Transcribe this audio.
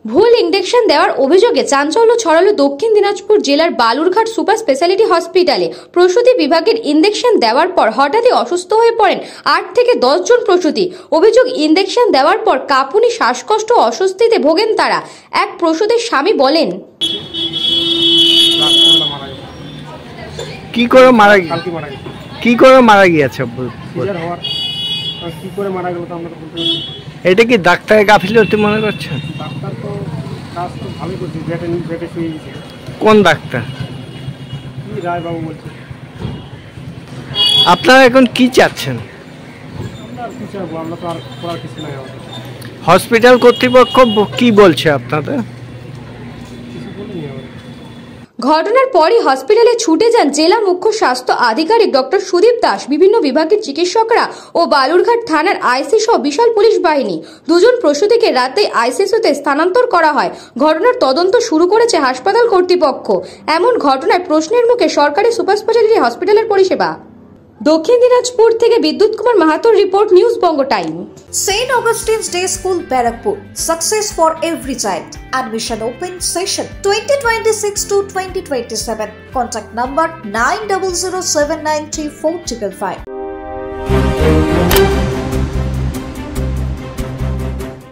ভুল ইনজেকশন দেওয়ার অভিযোগে চাঞ্চল্য ছড়ালো দক্ষিণ দিনাজপুর জেলার বালুরঘাট সুপার স্পেশালিটি হসপিটালে। প্রসূতি বিভাগের ইনজেকশন দেওয়ার পর হঠাৎই অসুস্থ হয়ে পড়েন 8 থেকে 10 জন প্রসূতি। অভিযোগ, ইনজেকশন দেওয়ার পর কাঁপুনি, শ্বাসকষ্ট ও অস্বস্তিতে ভোগেন তারা। এক প্রসূতির স্বামী বলেন, কি করে মারা গিয়েছে? এটা কি ডাক্তারের গাফিলতি মনে করছেন? ডাক্তার তো কাজ তো ভালোই করছে, বেটে শুয়ে গেছে। কোন ডাক্তার? কি রায়বাবু বলছে। আপনারা এখন কি চাচ্ছেন? আমরা আর কি চাইবো, আমরা তো আর করার কিছু নাই আমাদের। হসপিটাল কর্তৃপক্ষ কি বলছে আপনাদের? কিছু বলিনি আমাদের। ঘটনার পরই হসপিটালে ছুটে যান জেলা মুখ্য স্বাস্থ্য আধিকারিক ডক্টর সুদীপ দাস, বিভিন্ন বিভাগের চিকিৎসকরা ও বালুরঘাট থানার আইসি সহ বিশাল পুলিশ বাহিনী। দুজন প্রসূতিকে রাতে আইসিইউতে স্থানান্তর করা হয়। ঘটনার তদন্ত শুরু করেছে হাসপাতাল কর্তৃপক্ষ। এমন ঘটনায় প্রশ্নের মুখে সরকারি সুপার স্পেশালিটি হসপিটালের পরিষেবা। দক্ষিণ দিনাজপুর থেকে বিদ্যুৎ Kumar মাহাতোর report, news Banga time. St. Augustine's Day School, Barakpur. Success for every child. Admission open session 2026 to 2027. Contact number 9007934555.